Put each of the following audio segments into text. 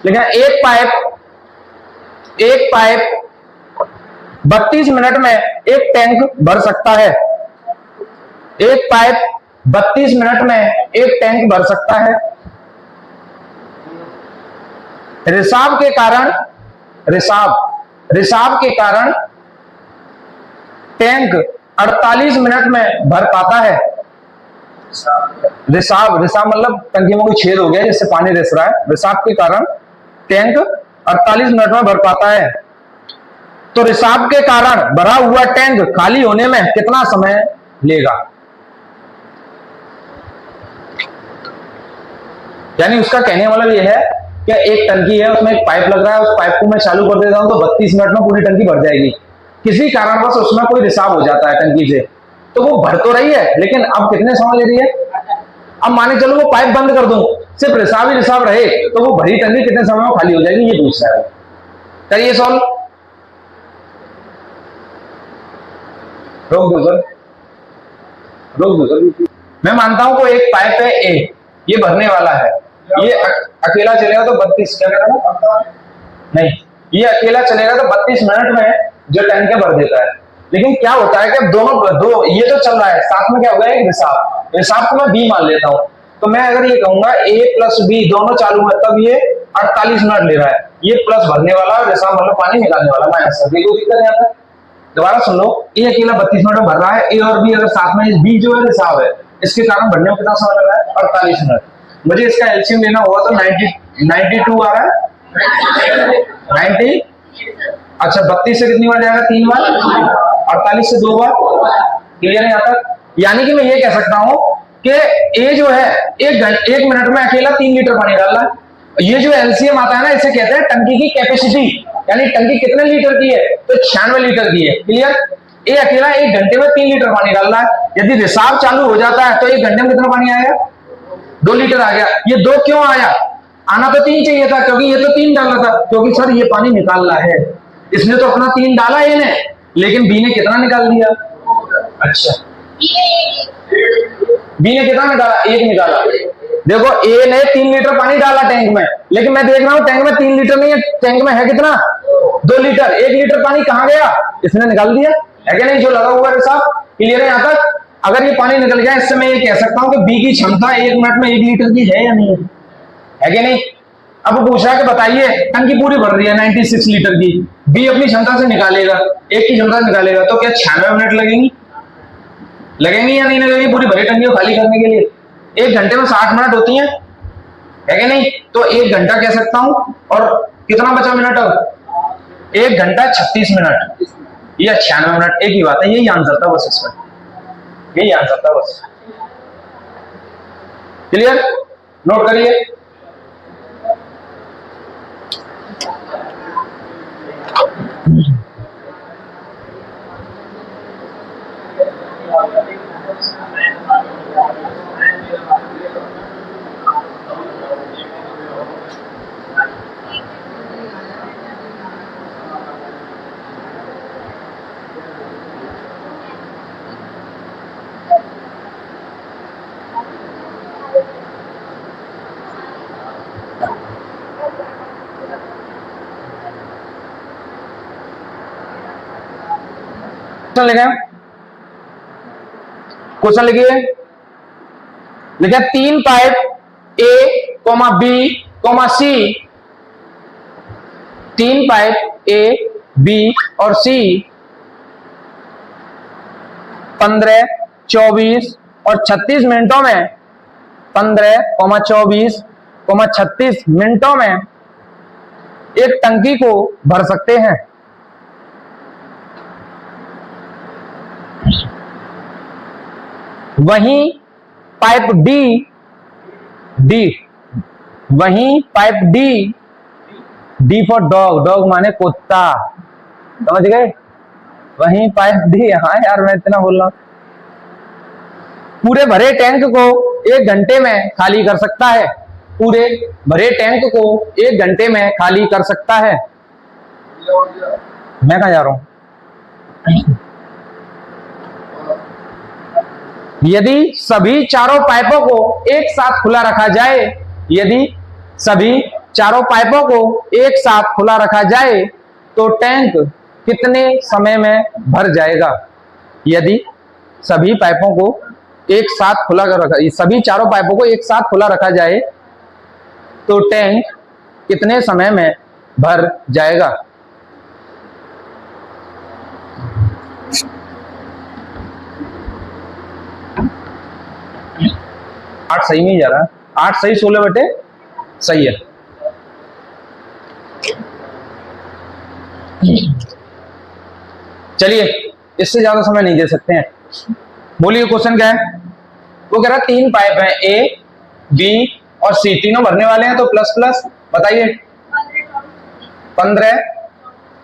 लेकिन एक pipe 32 minute में एक टैंक भर सकता है। एक पाइप 32 मिनट में एक टैंक भर सकता है। रिसाव के कारण टैंक 48 मिनट में भर पाता है। रिसाव मतलब टंकी में कोई छेद हो गया जिससे पानी रिस रहा है। रिसाव के कारण टैंक 48 मिनट में भर पाता है। तो रिसाव के कारण भरा हुआ टैंक खाली होने में कितना समय लेगा? यानी उसका कहने का मतलब यह है कि एक टंकी है, उसमें एक पाइप लग रहा है, उस पाइप को मैं चालू कर देता हूं तो 32 मिनट में पूरी टंकी भर जाएगी। किसी कारणवश उसमें कोई रिसाव हो जाता है टंकी से, तो वो भर तो रही है लेकिन अब कितने समय ले रही है? अब माने चलो वो पाइप बंद कर दूं, सिर्फ रिसाव ही रिसाव रहे तो वो भरी टंकी कितने समय में खाली हो जाएगी, ये पूछ रहा है। करिए सॉल्व। रोक दो सर। मैं मानता हूं कोई एक पाइप है ए, ये भरने वाला है, ये अकेला चलेगा तो 32 क्या करेगा? नहीं, ये अकेला चलेगा तो 32 मिनट में जो टैंक भर देता है। लेकिन क्या होता है कि दो ये तो चल रहा है, साथ में क्या होगा? एक रिसाव को मैं बी मान लेता हूं। तो मैं अगर ये कहूंगा ए प्लस बी दोनों चालू है, तब ये 48 मिनट ले रहा है। ये प्लस भरने वाला और रिसाव मतलब पानी निकालने वाला माइनस। कोई दिक्कत नहीं आता। दोबारा सुन लो, ए अकेला 32 मिनट में भर रहा है, ए और बी अगर साथ में, बी जो है रिसाव है, इसके कारण भरने में कितना समय लग रहा है? 48 मिनट। मुझे इसका एलसीएम लेना होगा तो 92 आ रहा है 90। अच्छा 32 से कितनी बार जाएगा? 3 बार। 48 से 2 बार। क्लियर है यहाँ तक? यानी कि मैं ये कह सकता हूं कि ए जो है एक मिनट में अकेला 3 लीटर पानी डाल रहा है। ये जो एलसीएम आता है ना, इसे कहते हैं टंकी की कैपेसिटी, यानी टंकी कितने लीटर की है? तो 96 लीटर की है। क्लियर? ए अकेला 1 घंटे में 3 लीटर पानी डाल रहा है। यदि रिसाव चालू हो जाता है तो 1 घंटे में कितना पानी आएगा? 2 लीटर आ गया। ये 2 क्यों आया? आना तो 3 चाहिए था, क्योंकि ये तो 3 डाला था, क्योंकि सर ये पानी निकालना है। इसने तो अपना 3 डाला ए ने, लेकिन बी ने कितना निकाल दिया? अच्छा, बी ने कितना निकाला? 1 निकाला। देखो ए ने 3 लीटर पानी डाला टैंक में, लेकिन मैं देख रहा हूं टैंक में 3 लीटर नहीं है, टैंक में है कितना? 2 लीटर। 1 लीटर पानी कहां गया? इसने निकाल दिया, है कि नहीं? जो लगा हुआ है साहब। क्लियर है यहाँ तक? अगर ये पानी निकल गया, इससे मैं ये कह सकता हूं कि बी की क्षमता 1 मिनट में 1 लीटर की है या नहीं है कि नहीं? अब पूछ रहा है कि बताइए, टंकी पूरी भर रही है 96 लीटर की, बी अपनी क्षमता से निकालेगा, एक की क्षमता से निकालेगा, तो क्या 96 मिनट लगेंगी या नहीं लगेगी पूरी भरी टंकी को खाली करने के लिए? 1 घंटे में 60 मिनट होती है कि नहीं? तो 1 घंटा कह सकता हूं। और कितना बचा मिनट? अब 1 घंटा 36 मिनट या 96 मिनट, एक ही बात है। यही आंसर था बस, इसमें यही आंसर था बस। क्लियर? नोट करिए। क्वेश्चन लिखिए। लिखा 3 pipe A comma B comma C, 3 pipe A B और सी 15, 24 और 36 मिनटों में 15, 24, 36 मिनटों में एक टंकी को भर सकते हैं। वहीं पाइप डी फॉर डॉग माने कुत्ता, समझ गए? वहीं पाइप डी, हाँ यार मैं इतना बोल रहा हूं, पूरे भरे टैंक को 1 घंटे में खाली कर सकता है। पूरे भरे टैंक को 1 घंटे में खाली कर सकता है। मैं कहां जा रहा हूं? यदि सभी चारों पाइपों को एक साथ खुला रखा जाए, यदि सभी चारों पाइपों को एक साथ खुला रखा जाए तो टैंक कितने समय में भर जाएगा? यदि सभी पाइपों को एक साथ खुला रखा, सभी चारों पाइपों को एक साथ खुला रखा जाए तो टैंक कितने समय में भर जाएगा? आठ सही नहीं जा रहा, 8 सही 16 बटे सही है। चलिए इससे ज्यादा समय नहीं दे सकते हैं। बोलिए क्वेश्चन क्या है? वो कह रहा 3 पाइप हैं, ए बी और सी, तीनों भरने वाले हैं, तो प्लस प्लस बताइए 15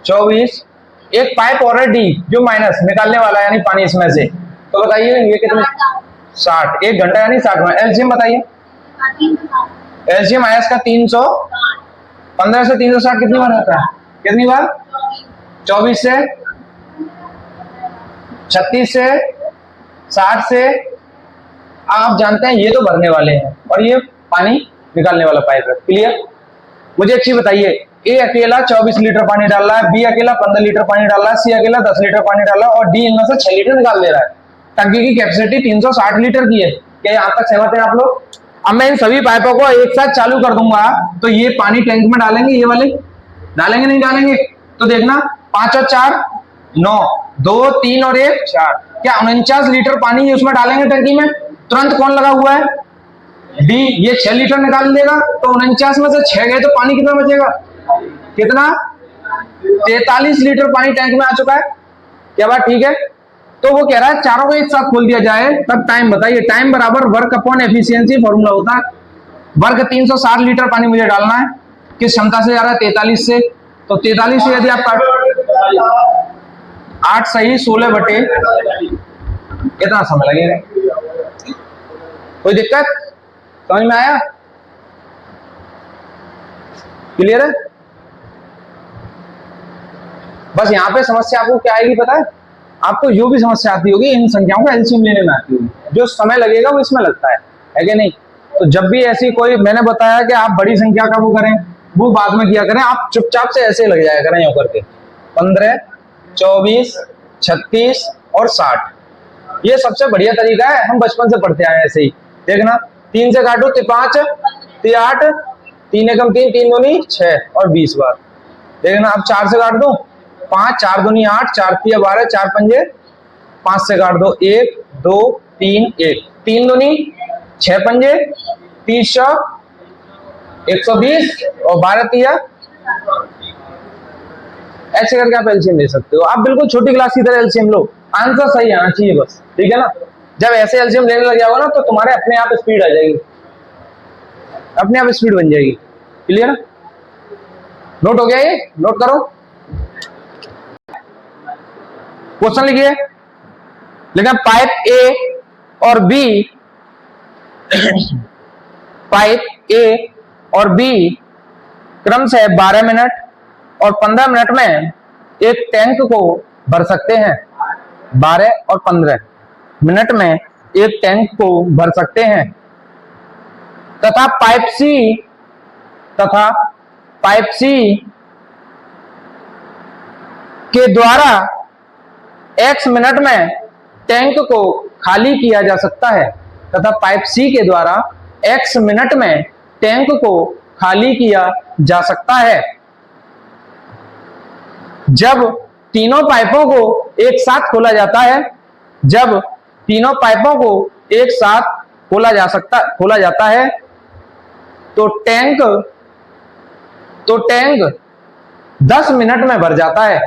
24, एक पाइप और है डी जो माइनस निकालने वाला है यानी पानी इसमें से, तो बताइए ये कितने? 60, 1 घंटा यानी 60 मिनट। एलसीएम बताइए, एलसीएम आयस का 300, 15 से 360 कितनी बार होता है? कितनी बार? 24 से, 36 से, 60 से। आप जानते हैं ये तो भरने वाले हैं और ये पानी निकालने वाला पाइप है। क्लियर? मुझे एक चीज बताइए, ए अकेला 24 लीटर पानी डाल रहा है, बी अकेला 15 लीटर पानी डाल रहा है, सी अकेला 10 लीटर पानी डाल रहा है और डी इनमें से 6 लीटर निकाल दे रहा है। टंकी की कैपेसिटी 360 लीटर की है। क्या यहाँ तक सहमत है आप लोग? अब मैं इन सभी पाइपों को एक साथ चालू कर दूंगा तो ये पानी टैंक में डालेंगे, ये वाले डालेंगे नहीं डालेंगे? तो देखना 5 और 4 9, 2 3 और 1 4, क्या 49 लीटर पानी उसमें डालेंगे टंकी में? तुरंत कौन लगा हुआ है? डी। ये 6 लीटर निकाल देगा तो 49 में से 6 गए तो पानी कितना बचेगा? कितना? 43 लीटर पानी टैंक में आ चुका है। क्या बात ठीक है? तो वो कह रहा है चारों को एक साथ खोल दिया जाए तब टाइम बताइए। टाइम बराबर वर्क अपॉन एफिशिएंसी फॉर्मूला होता है। वर्क 360 लीटर पानी मुझे डालना है, किस क्षमता से जा रहा है? 43 से। तो 43 से यदि आप 8 सही 16 बटे, कितना समय लगेगा? कोई दिक्कत समझ में आया? क्लियर है? बस यहाँ पे समस्या आपको क्या आएगी पता है? आपको जो भी समस्या आती होगी इन संख्याओं का एलसीएम लेने में आती होगी। जो समय लगेगा वो इसमें लगता है कि नहीं? तो जब भी ऐसी कोई, मैंने बताया कि आप बड़ी संख्या का वो करें, वो बाद में किया करें, आप चुपचाप से ऐसे लग जाया करें यूं करके 15 24 36 और 60। ये सबसे बढ़िया तरीका है, हम बचपन से पढ़ते आए ऐसे ही। देखना 3 से काटो तो 5 3 8, 3 एकम 3, 3 दूनी 6 और 20 बार। देखना अब 4 से काट दो 5, 4 दूनी 8, 4 3 12, 4 पंजे 5 से काट दो 1 2 3 1, 3 दूनी 6 पंजे 30 120 और 12 3, ऐसे करके आप एलसीएम ले सकते हो। आप बिल्कुल छोटी क्लास की तरह एलसीएम लो, आंसर सही आना चाहिए बस, ठीक है ना? जब ऐसे एलसीएम लेने लग जाओगे ना तो तुम्हारे अपने आप स्पीड आ जाएगी, अपने आप स्पीड बन जाएगी। क्लियर? नोट हो गया ये? नोट करो, क्वेश्चन लिखिए। लेकिन पाइप ए और बी पाइप ए और बी क्रम से 12 मिनट और 15 मिनट में एक टैंक को भर सकते हैं। 12 और 15 मिनट में एक टैंक को भर सकते हैं तथा पाइप सी के द्वारा x मिनट में टैंक को खाली किया जा सकता है तथा पाइप सी के द्वारा x मिनट में टैंक को खाली किया जा सकता है। जब तीनों पाइपों को एक साथ खोला जाता है, जब तीनों पाइपों को एक साथ खोला जाता है तो टैंक 10 मिनट में भर जाता है।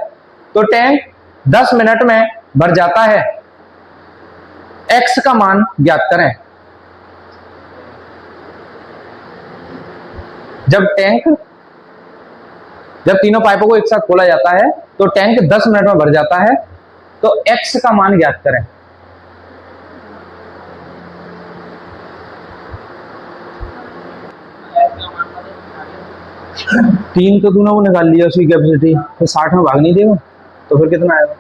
तो टैंक 10 मिनट में भर जाता है। x का मान ज्ञात करें। जब तीनों पाइपों को एक साथ खोला जाता है तो टैंक 10 मिनट में भर जाता है, तो x का मान ज्ञात करें। तीन तो तूने वो निकाल लिया उसकी कैपेसिटी, तो 60 में भाग नहीं देगा तो फिर कितना आएगा?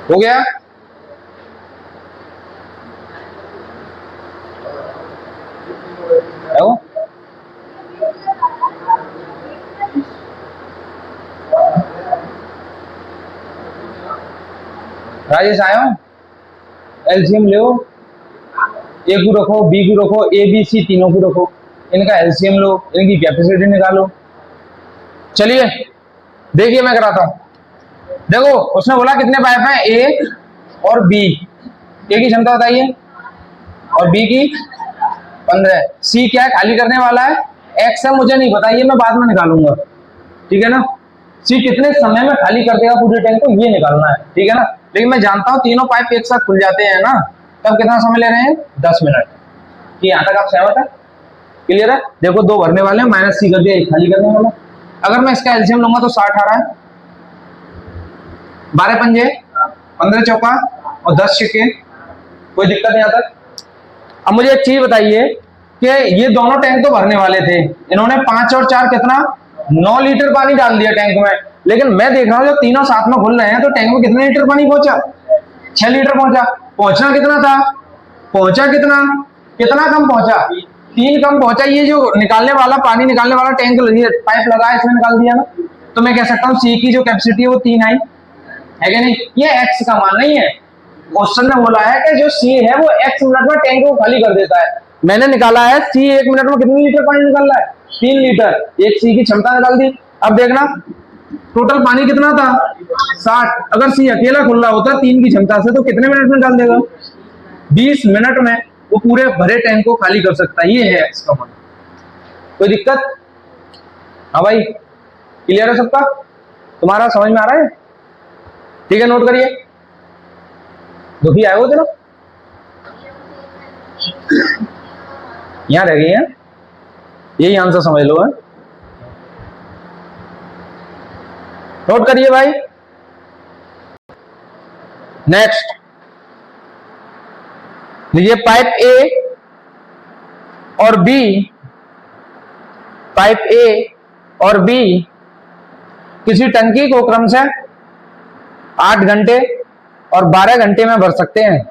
हो गया? राजेश आयो, एलसीएम लो, ए को रखो, बी को रखो, ए बी सी तीनों को रखो, इनका एलसीएम लो, इनकी कैपेसिटी निकालो। चलिए देखिए मैं कराता हूं। देखो उसने बोला कितने पाइप हैं, ए और बी, ए की क्षमता बताइए और बी की 15। सी क्या है, खाली करने वाला है, एक्स है मुझे नहीं पता, ये मैं बाद में निकालूंगा, ठीक है ना। सी कितने समय में खाली कर देगा पूरे टैंक को, ये निकालना है, ठीक है ना। लेकिन मैं जानता हूं तीनों पाइप एक साथ खुल जाते हैं ना, तब कितना समय ले रहे हैं, 10 मिनट। कि यहां तक आप सहमत है, क्लियर है? देखो दो भरने वाले हैं, माइनस सी कर दिया, एक खाली करने वाला। अगर मैं इसका एलसीएम लूंगा तो 60 आ रहा है, 12 पंजे 15 चौका और 10 छिक्के, कोई दिक्कत नहीं आता। अब मुझे एक चीज बताइए कि ये दोनों टैंक तो भरने वाले थे, इन्होंने 5 और 4 कितना 9 लीटर पानी डाल दिया टैंक में, लेकिन मैं देख रहा हूं जब तीनों साथ में खुल रहे हैं तो टैंक में कितने लीटर पानी पहुंचा, 6 लीटर पहुंचा। पहुंचना कितना था, पहुंचा कितना, कितना कम पहुंचा, 3 कम पहुंचा। ये जो निकालने वाला पानी निकालने वाला टैंक पाइप लगा है इसमें निकाल दिया ना, तो मैं कह सकता हूँ सी की जो कैपेसिटी है वो 3 आई है कि नहीं। ये एक्स का मान नहीं है, क्वेश्चन ने बोला है कि जो सी है वो एक्स मिनट में टैंक को खाली कर देता है। मैंने निकाला है सी 1 मिनट में कितने लीटर पानी निकाल रहा है, 3 लीटर, एक सी की क्षमता निकाल दी। अब देखना टोटल पानी कितना था 60, अगर सी अकेला खुल रहा होता 3 की क्षमता से तो कितने मिनट में निकाल देगा, 20 मिनट में वो पूरे भरे टैंक को खाली कर सकता है। ये है एक्स का मान, कोई दिक्कत? हाँ भाई क्लियर है सबका, तुम्हारा समझ में आ रहा है, ठीक है। नोट करिए, दुखी आए हो चलो, यहां रह गई है, यही आंसर समझ लो है। नोट करिए भाई। नेक्स्ट लीजिए, पाइप ए और बी, पाइप ए और बी किसी टंकी को क्रम से 8 घंटे और 12 घंटे में भर सकते हैं।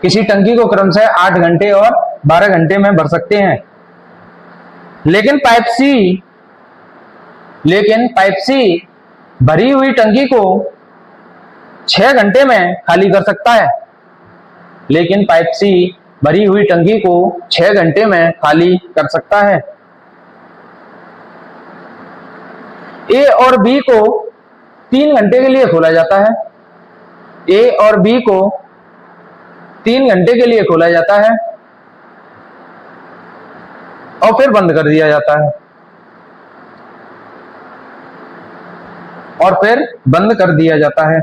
किसी टंकी को क्रम से 8 घंटे और 12 घंटे में भर सकते हैं, लेकिन पाइप सी भरी हुई टंकी को 6 घंटे में खाली कर सकता है, लेकिन पाइप सी भरी हुई टंकी को 6 घंटे में खाली कर सकता है। ए और बी को 3 घंटे के लिए खोला जाता है, ए और बी को 3 घंटे के लिए खोला जाता है और फिर बंद कर दिया जाता है, और फिर बंद कर दिया जाता है।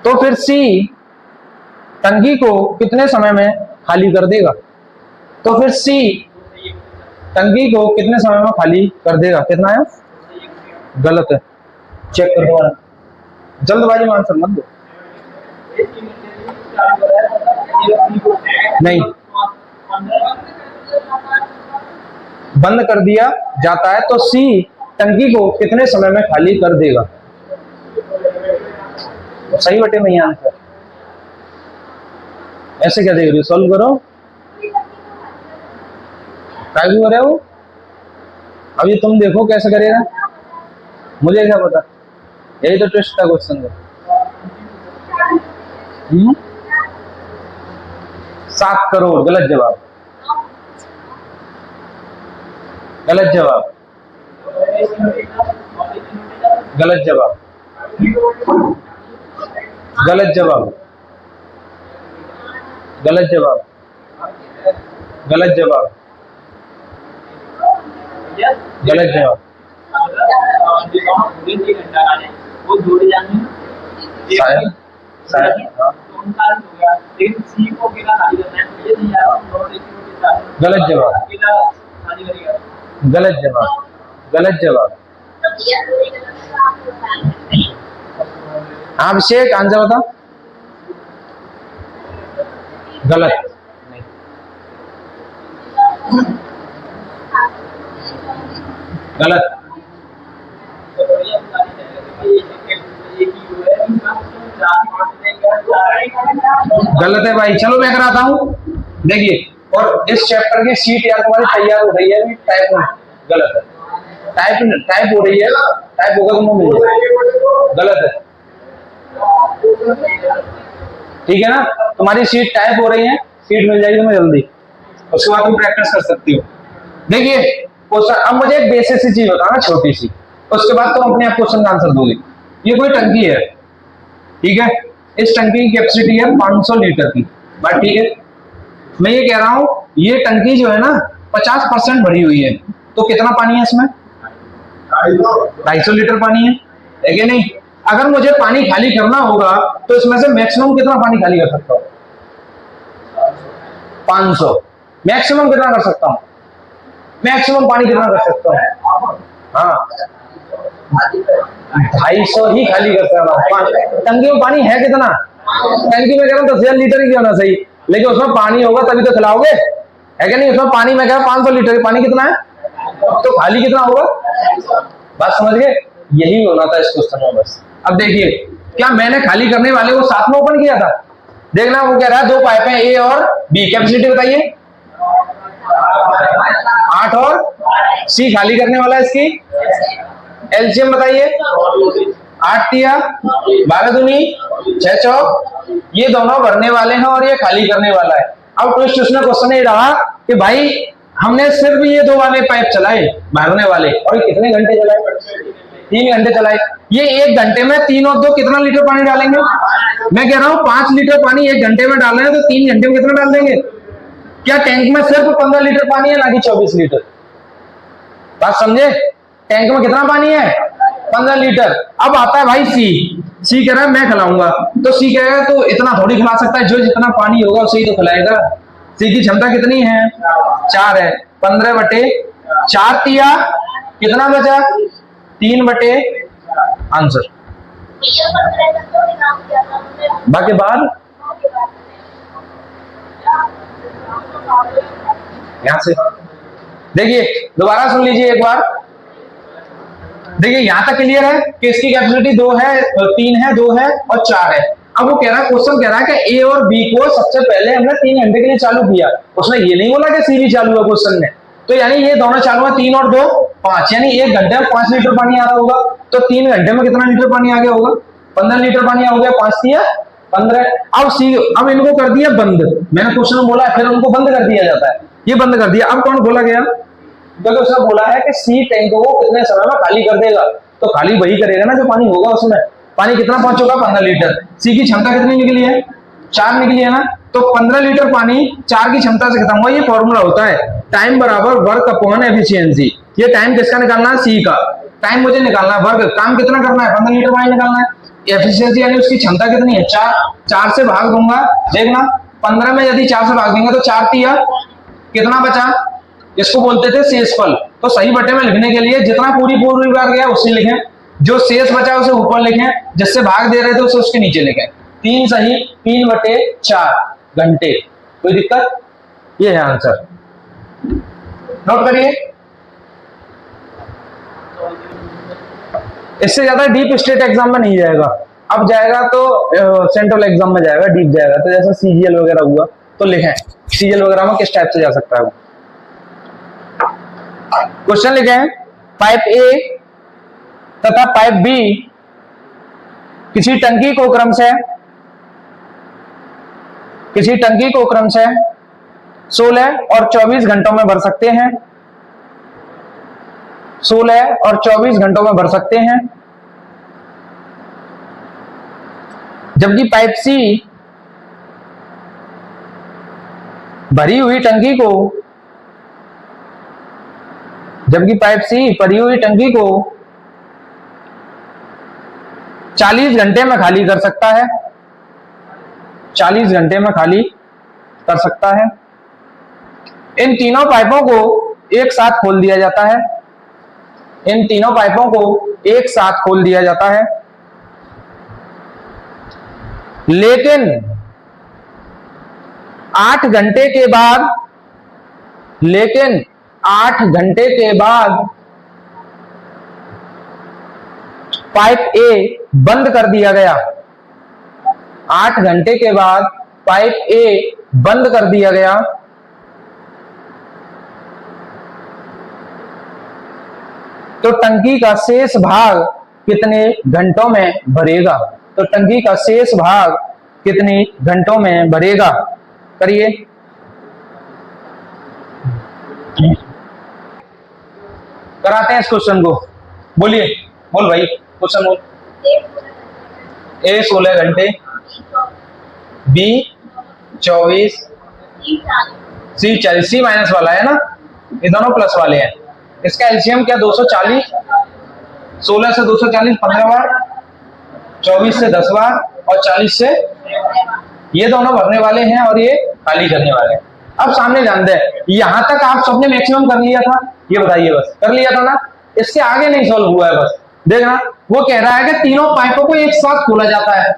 तो फिर सी टंकी को कितने समय में खाली कर देगा, तो फिर सी टंकी को कितने समय में खाली कर देगा, कितना है, गलत है, चेक कर दो, जल्दबाजी में आंसर मत दो। नहीं, बंद कर दिया जाता है तो सी टंकी को कितने समय में खाली कर देगा, सही बटे में आंसर। ऐसे क्या देख रहे हो, सॉल्व करो, क्या हो रहे हो, अब ये तुम देखो कैसे करेगा, मुझे क्या पता, यही तो ट्विस्ट था क्वेश्चन का। 7 करोड़, गलत जवाब, गलत जवाब, गलत जवाब, गलत जवाब, गलत जवाब, गलत जवाब, गलत जवाब। गलत जवाब, गलत जवाब, गलत जवाब। अभिषेक आंसर बताओ, गलत। गलत। गलत है भाई, चलो मैं कराता हूँ। देखिए, और इस चैप्टर की सीट यार तुम्हारी तैयार हो रही है, टाइप में गलत है। टाइप हो रही है, टाइप होगा तुम मिल जाए, गलत है। ठीक है ना, तुम्हारी सीट टाइप हो रही है, सीट मिल जाएगी तुम्हें जल्दी, उसके बाद तुम प्रैक्टिस कर सकती हो। देखिए क्वेश्चन, अब मुझे एक बेसिक सी चीज बताना छोटी सी, उसके बाद तुम अपने आप क्वेश्चन का आंसर दोगे। ये कोई टंकी है, ठीक है, इस टंकी की कैपेसिटी है 500 लीटर की, बात ठीक है। मैं ये कह रहा हूं ये टंकी जो है ना 50% भरी हुई है, तो कितना पानी है इसमें? 250 लीटर पानी है कि नहीं? अगर मुझे पानी खाली करना होगा तो इसमें से मैक्सिमम कितना पानी खाली कर सकता हूं? 500। मैक्सिमम कितना कर सकता हूं? मैक्सिमम पानी कितना कर सकता हूं? हाँ, 250 ही खाली कर सकता हूं। टंकी में पानी है कितना? टंकी में कह रहा हूं 10,000 लीटर ही क्यों ना सही, लेकिन उसमें पानी होगा तभी तो खिलाओगे, है कि नहीं? उसमें पानी में कह रहा 500 लीटर, पानी कितना है तो खाली कितना होगा? बात समझ गए? यही होना था इस क्वेश्चन में बस। अब देखिए, क्या मैंने खाली करने वाले को साथ में ओपन किया था? देखना, वो कह रहा है 2 पाइप है ए और बी, कैपेसिटी बताइए 8 और सी खाली करने वाला है इसकी एलसीएम बताइए, 8 तिया 12 दूनी 6 चौक, ये दोनों भरने वाले हैं और ये खाली करने वाला है। अब ट्विस्ट उसने क्वेश्चन ये रहा कि भाई हमने सिर्फ ये 2 वाले पाइप चलाए भरने वाले, और ये कितने घंटे चलाए? 3 घंटे चलाए। ये 1 घंटे में 3 और 2 कितना लीटर पानी डालेंगे? मैं कह रहा हूं 5 लीटर पानी 1 घंटे में डाल रहे हैं, तो 3 घंटे में कितना डाल देंगे? क्या टैंक में सिर्फ 15 लीटर पानी है, ना कि 24 लीटर? बात समझे? टैंक में कितना पानी है? 15 लीटर। अब आता है भाई सी कह रहा है मैं खिलाऊंगा, तो सी कहेगा तो इतना थोड़ी खिला सकता है, जो जितना पानी होगा उसे ही तो खिलाएगा। सी की क्षमता कितनी है? 4 है। 15/4 तिया कितना बचा? 3/, आंसर। बाकी बाद यहां से देखिए, दोबारा सुन लीजिए एक बार। देखिए यहां तक क्लियर है कि इसकी कैपेसिटी 2 है, 3 है, 2 है और 4 है। अब वो कह रहा है, क्वेश्चन कह रहा है कि ए और बी को सबसे पहले हमने 3 घंटे के लिए चालू किया, उसने ये नहीं बोला कि सी भी चालू है क्वेश्चन में। तो यानी ये दोनों चालू है, 3 और 2 5, यानी 1 घंटे में 5 लीटर पानी आ रहा होगा, तो 3 घंटे में कितना लीटर पानी आ गया होगा? 15 लीटर पानी आ गया, 5 तिया 15। अब इनको कर दिया बंद, मैंने क्वेश्चन बोला फिर उनको बंद कर दिया जाता है, ये बंद कर दिया। अब कौन बोला गया? क्योंकि उसने बोला है कि सी टैंक को कितने समय में खाली कर देगा, तो खाली वही करेगा ना जो पानी होगा उसमें। पानी कितना पहुंच चुका? 15 लीटर। सी की क्षमता कितनी निकली है? 4 निकली है ना, तो 15 लीटर पानी 4 की क्षमता से खत्म हुआ। ये फॉर्मूला होता है टाइम बराबर वर्क अपॉन एफिशिएंसी। ये टाइम किसका निकालना है? सी का। टाइम मुझे निकालना है, वर्क काम कितना करना है? 15 लीटर पानी निकालना है। एफिशिएंसी यानी उसकी क्षमता कितनी है? 4 से भाग दूंगा, देखना 15 में यदि 4 से भाग देंगे तो 4 तिया कितना बचा? इसको बोलते थे शेषफल। तो सही बटे में लिखने के लिए जितना पूरी बार गया उससे लिखें, जो शेष बचा उसे ऊपर लिखें, जिससे भाग दे रहे थे उसे उसके नीचे लिखें। 3 सही, 3/4 घंटे। कोई दिक्कत? ये है आंसर, नोट करिए। इससे ज्यादा डीप स्टेट एग्जाम में नहीं जाएगा, अब जाएगा तो सेंट्रल एग्जाम में जाएगा, डीप जाएगा। तो जैसे सीजीएल वगैरह हुआ तो लिखें सीजीएल वगैरह में किस टाइप से जा सकता है वो। क्वेश्चन लिखे हैं, पाइप ए तथा पाइप बी किसी टंकी को क्रम से 16 और 24 घंटों में भर सकते हैं। 16 और 24 घंटों में भर सकते हैं, जबकि पाइप सी भरी हुई टंकी को 40 घंटे में खाली कर सकता है। 40 घंटे में खाली कर सकता है। इन तीनों पाइपों को एक साथ खोल दिया जाता है। इन तीनों पाइपों को एक साथ खोल दिया जाता है, लेकिन 8 घंटे के बाद पाइप ए बंद कर दिया गया, 8 घंटे के बाद पाइप ए बंद कर दिया गया, तो टंकी का शेष भाग कितने घंटों में भरेगा? तो टंकी का शेष भाग कितने घंटों में भरेगा? करिए। कराते हैं इस क्वेश्चन को। बोलिए, बोल भाई, क्वेश्चन बोल। ए 16 घंटे, बी 24, सी 40, सी माइनस वाला है ना, ये दोनों प्लस वाले हैं। इसका एलसीएम क्या 240, 16 से 240 15 बार, 24 से 10 बार और 40 से, ये दोनों भरने वाले हैं और ये खाली करने वाले हैं। अब सामने जानते हैं, यहां तक आप सबने मैक्सिमम कर लिया था, ये बताइए, बस कर लिया था ना, इसके आगे नहीं सॉल्व हुआ है। बस देखना, वो कह रहा है कि तीनों पाइपों को एक साथ खोला जाता है,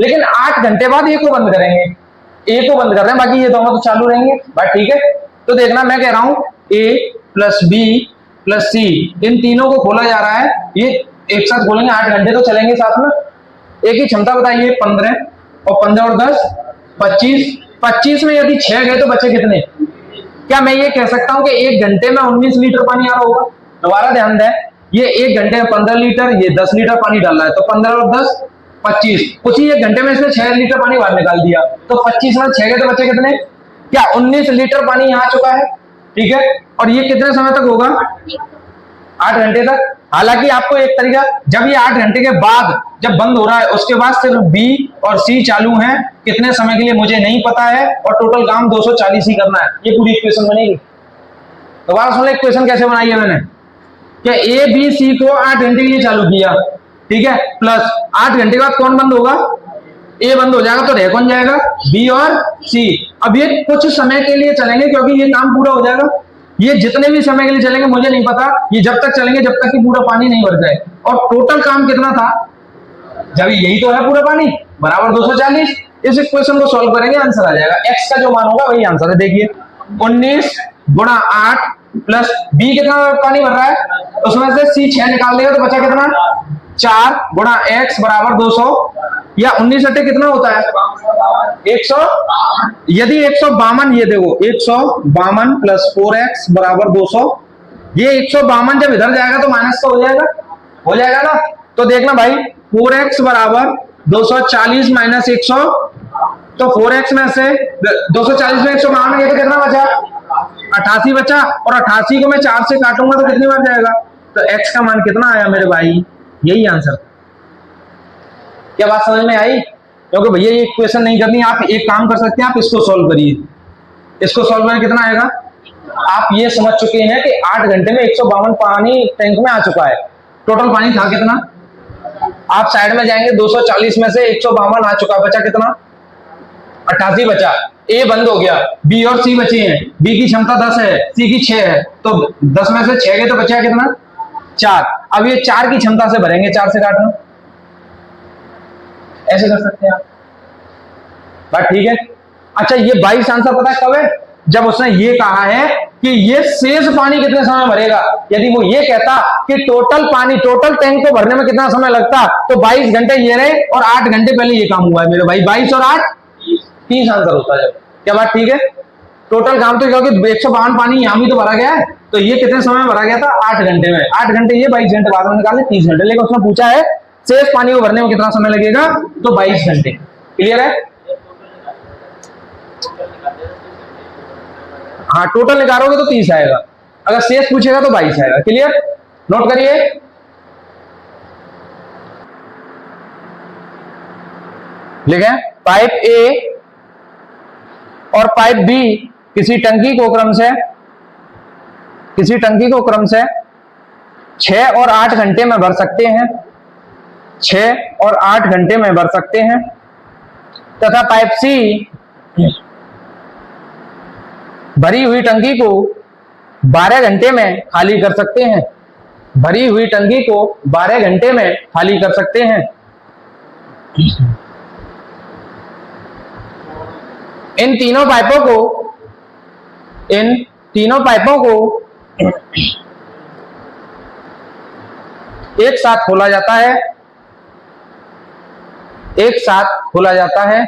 लेकिन 8 घंटे बाद एक को बंद करेंगे, एक को बंद कर रहे हैं, बाकी ये दोनों तो चालू रहेंगे। बात ठीक है। तो देखना, मैं कह रहा हूं ए प्लस बी प्लस सी, इन तीनों को खोला जा रहा है, ये एक साथ खोलेंगे, 8 घंटे तो चलेंगे साथ में। एक ही क्षमता बताइए, 15 और 15 और 10 25, 25 में यदि 6 गए तो बचे कितने? क्या मैं ये कह सकता हूं कि 1 घंटे में 19 लीटर पानी आ रहा होगा? दोबारा ध्यान दें, ये 1 घंटे में 15 लीटर, ये 10 लीटर पानी डाल रहा है, तो 15 और 10 25, कुछ ही 1 घंटे में इसने 6 लीटर पानी बाहर निकाल दिया, तो 25 में 6 गए तो बचे कितने? क्या 19 लीटर पानी आ चुका है? ठीक है। और ये कितने समय तक होगा? 8 घंटे तक। हालांकि आपको एक तरीका, जब ये 8 घंटे के बाद जब बंद हो रहा है, उसके बाद सिर्फ बी और सी चालू हैं, कितने समय के लिए मुझे नहीं पता है, और टोटल काम 240 ही करना है, ये पूरी इक्वेशन बनेगी। दोबारा सुन ले, इक्वेशन कैसे बनाई है मैंने, कि ए बी सी को 8 घंटे के लिए चालू किया, ठीक है, प्लस 8 घंटे के बाद कौन बंद होगा? ए बंद हो जाएगा, तो रह कौन जाएगा? बी और सी। अब ये कुछ समय के लिए चलेंगे, क्योंकि ये काम पूरा हो जाएगा। ये जितने भी समय के लिए चलेंगे मुझे नहीं पता, ये जब तक चलेंगे जब तक कि पूरा पानी नहीं भर जाए। और टोटल काम कितना था? जब यही तो है पूरा पानी, बराबर 240। इस इक्वेशन को सॉल्व करेंगे, आंसर आ जाएगा। एक्स का जो मान होगा वही आंसर है। देखिए, 19 गुणा 8 प्लस बी कितना पानी भर रहा है, उसमें से सी 6 निकाल देगा तो बचा कितना? 4 गुणा एक्स बराबर 200, या 19 अट्टे कितना होता है? 100। यदि 152, ये देखो 152 प्लस 4x बराबर 200, ये 152 जब इधर जाएगा तो माइनस तो हो जाएगा ना। तो देखना भाई, 4x बराबर 240 माइनस 100, तो 4x में से 240 में 152 ये तो कितना बचा? 88 बचा, और 88 को मैं 4 से काटूंगा तो कितनी बार जाएगा? तो x का मान कितना आया मेरे भाई? यही आंसर। क्या बात समझ में आई? क्योंकि भैया ये इक्वेशन नहीं करनी, आप एक काम कर सकते हैं, आप इसको सॉल्व करिए। इसको सॉल्व करने कितना आएगा? आप ये समझ चुके हैं कि 8 घंटे में 152 पानी टैंक में आ चुका है। टोटल पानी था कितना? आप साइड में जाएंगे, 240 में से 152 आ चुका, बचा कितना? 88 बचा। ए बंद हो गया, बी और सी बचे हैं। बी की क्षमता 10 है, सी की 6 है, तो 10 में से 6 गए तो बचा कितना? 4। अब ये 4 की क्षमता से भरेंगे, 4 से काटना, ऐसे कर सकते हैं आप। बात ठीक है। अच्छा, ये 22 आंसर पता है कब है? जब उसने ये कहा है कि ये शेष पानी कितने समय भरेगा। यदि वो ये कहता कि टोटल पानी, टोटल टैंक को भरने में कितना समय लगता, तो 22 घंटे ये रहे और 8 घंटे पहले ये काम हुआ है मेरे भाई। 22 और 8 30 आंसर होता है। क्या बात ठीक है? टोटल काम तो, क्योंकि 152 पानी यहां भी तो भरा गया है, तो ये कितने समय में भरा गया था? 8 घंटे में। 8 घंटे ये, 22 घंटे बाद में निकाले, 30 घंटे। लेकिन उसने पूछा है शेष पानी को भरने में कितना समय लगेगा, तो 22 घंटे। क्लियर है? हाँ, टोटल निकालोगे तो 30 आएगा, अगर शेष पूछेगा तो 22 आएगा। क्लियर? नोट करिए। लिखें, पाइप ए और पाइप बी किसी टंकी को क्रम से 6 और 8 घंटे में भर सकते हैं, 6 और 8 घंटे में भर सकते हैं, तथा पाइप सी भरी हुई टंकी को 12 घंटे में खाली कर सकते हैं। भरी हुई टंकी को 12 घंटे में खाली कर सकते हैं। इन तीनों पाइपों को एक साथ खोला जाता है, एक साथ खोला जाता है,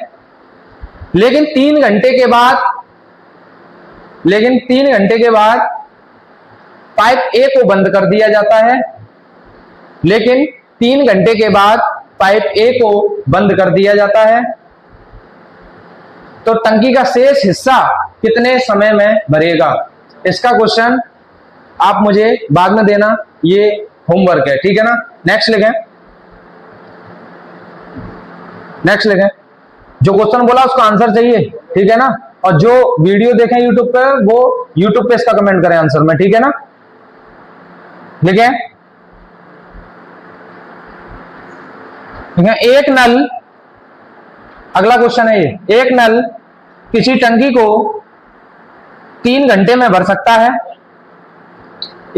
लेकिन 3 घंटे के बाद पाइप ए को बंद कर दिया जाता है, लेकिन 3 घंटे के बाद पाइप ए को बंद कर दिया जाता है, तो टंकी का शेष हिस्सा कितने समय में भरेगा? इसका क्वेश्चन आप मुझे बाद में देना, ये होमवर्क है, ठीक है ना। नेक्स्ट लिखें, जो क्वेश्चन बोला उसका आंसर चाहिए, ठीक है ना। और जो वीडियो देखें यूट्यूब पे वो यूट्यूब पे इसका कमेंट करें आंसर में, ठीक है ना। लिखें, ठीक है। एक नल, अगला क्वेश्चन है ये, एक नल किसी टंकी को 3 घंटे में भर सकता है।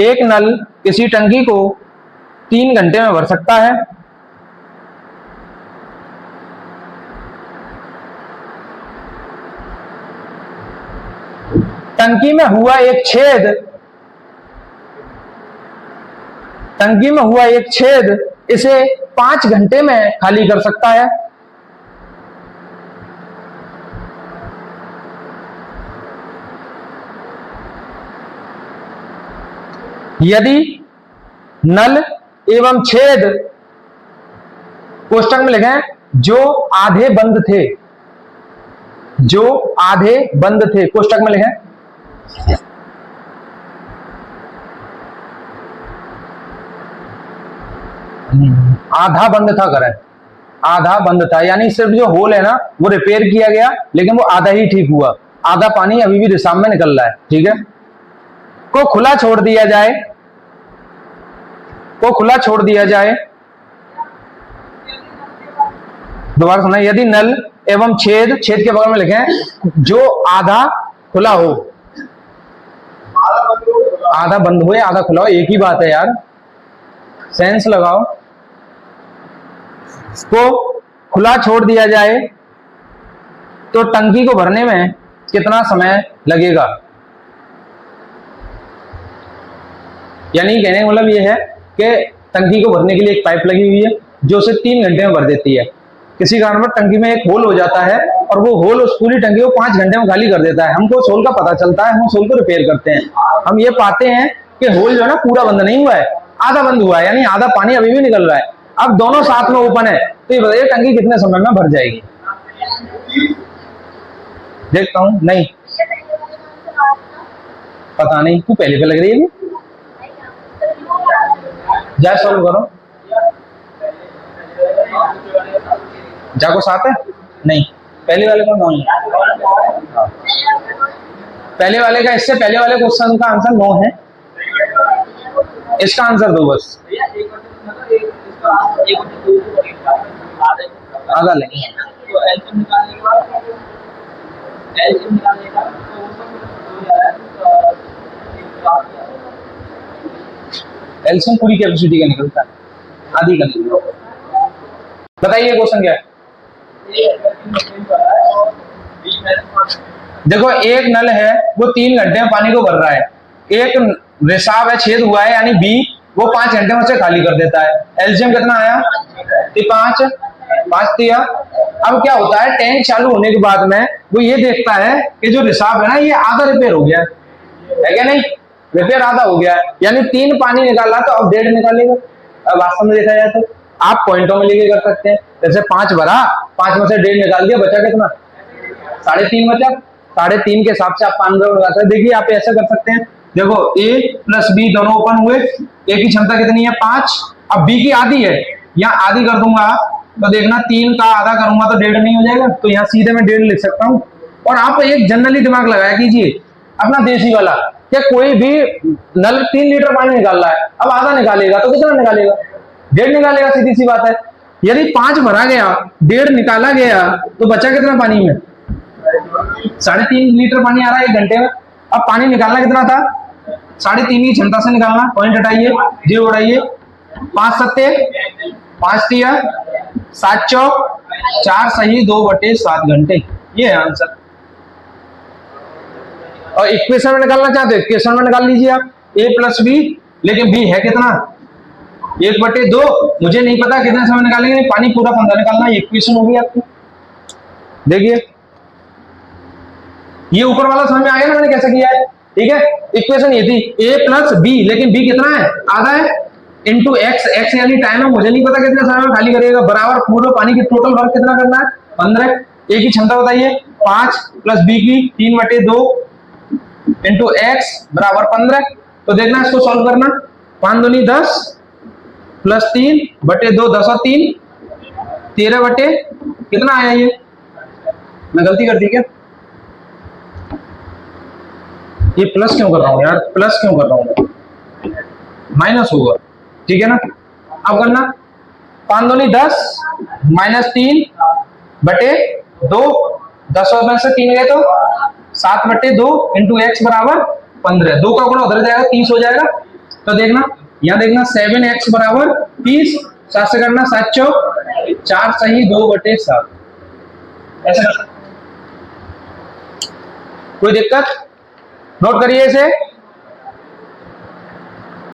एक नल किसी टंकी को 3 घंटे में भर सकता है। टंकी में हुआ एक छेद इसे 5 घंटे में खाली कर सकता है। यदि नल एवं छेद, कोष्टक में लिखें, जो आधे बंद थे, कोष्टक में लिखें, आधा बंद था, करें आधा बंद था, यानी सिर्फ जो होल है ना वो रिपेयर किया गया, लेकिन वो आधा ही ठीक हुआ, आधा पानी अभी भी रिसाव में निकल रहा है, ठीक है। को खुला छोड़ दिया जाए, दोबारा सुना, यदि नल एवं छेद के बगल में लिखें, जो आधा खुला हो, आधा बंद हो या आधा खुला हो, एक ही बात है यार, सेंस लगाओ। को खुला छोड़ दिया जाए तो टंकी को भरने में कितना समय लगेगा? यानी कहने का मतलब ये है कि टंकी को भरने के लिए एक पाइप लगी हुई है जो उसे 3 घंटे में भर देती है। किसी कारण पर टंकी में एक होल हो जाता है और वो होल उस पूरी टंकी को 5 घंटे में खाली कर देता है। हमको उस होल का पता चलता है, हम उस होल को रिपेयर करते हैं। हम ये पाते हैं कि होल जो है ना पूरा बंद नहीं हुआ है, आधा बंद हुआ है, यानी आधा पानी अभी भी निकल रहा है। अब दोनों साथ में ओपन है, तो ये बताइए टंकी कितने समय में भर जाएगी? देखता हूं, नहीं पता नहीं, तू पहले पे लग रही है, जा सॉल्व करो। जाको साथ है? नहीं, पहले वाले का 9 है। पहले वाले का, इससे पहले वाले क्वेश्चन का आंसर 9 है। इसका आंसर दो बस, आधा लेंगे। एलसीएम पूरी कैपेसिटी का निकलता है, आधी का निकलता है। बताइए क्वेश्चन क्या है? देखो एक नल है वो 3 घंटे में पानी को भर रहा है, एक रिसाव है, छेद हुआ है, यानी बी वो 5 घंटे में से खाली कर देता है। एलसीएम कितना आया? 5 दिया। अब क्या होता है, टैंक चालू होने के बाद में वो ये देखता है कि जो रिसाव है ना ये आधा रिपेयर हो गया है क्या? नहीं, रिपेयर आधा हो गया है, यानी 3 पानी निकाला तो अब 1.5 निकालेगा। अब वास्तव में देखा जाए तो आप पॉइंटों में लेके कर सकते हैं, जैसे 5 भरा, 5 में से 1.5 निकाल दिया, बचा कितना? 3.5 बचा। 3.5 के हिसाब से आप पानी लगा सकते हैं। देखिए आप ऐसा कर सकते हैं, देखो A प्लस B दोनों ओपन हुए, A की क्षमता कितनी है? 5। अब B की आधी है, यहाँ आधी कर दूंगा तो देखना 3 का आधा करूंगा तो 1.5 नहीं हो जाएगा, तो यहाँ सीधे मैं 1.5 लिख सकता हूँ। और आप एक जनरली दिमाग लगाया कीजिए अपना देसी वाला, क्या कोई भी नल 3 लीटर पानी निकाल रहा है, अब आधा निकालेगा तो कितना निकालेगा? 1.5 निकालेगा, सीधी सी बात है। यदि 5 भरा गया, 1.5 निकाला गया तो बचा कितना पानी में? 3.5 लीटर पानी आ रहा है 1 घंटे में। अब पानी निकालना कितना था? 3.5 की क्षमता से निकालना, पॉइंट हटाइए, 0 उड़ाइए, 5 सत्ते 5 दिया, 7 चौक 4 सही, 2/7 घंटे, ये है आंसर। और इक्वेशन में निकालना चाहते हो, इक्वेशन में निकाल लीजिए आप A प्लस B, लेकिन B है कितना? 1/2 मुझे नहीं पता कितने समय निकालेंगे, पानी पूरा 15 निकालना, ये इक्वेशन होगी आपकी। देखिए ये ऊपर वाला समझ में आया ना मैंने कैसे किया है, ठीक है। इक्वेशन ये थी a प्लस बी, लेकिन b कितना है, आधा है, इंटू एक्स, एक्स यानी टाइम है, मुझे नहीं पता कितने समय में खाली करेगा, बराबर पूरे पानी की टोटल वर्क कितना करना है 15। a की क्षमता बताइए 5 प्लस b की 3/2 इंटू एक्स बराबर 15। तो देखना इसको सॉल्व करना, 5 दूनी 10 प्लस 3/2, 10 और 3 13 कितना आया, ये मैं गलती कर दी क्या, ये प्लस क्यों कर रहा हूं यार, प्लस क्यों कर रहा हूं, माइनस होगा, ठीक है ना। अब करना 5 दूनी 10 माइनस 3/2, 10 और में से 3 गए तो 7/2 इंटू एक्स बराबर 15, 2 का गुणा उधर जाएगा 30 हो जाएगा। तो देखना यहां देखना 7x बराबर 30, 7 से करना 7 चौक 4 सही 2/7, ऐसे कोई दिक्कत, नोट करिए इसे।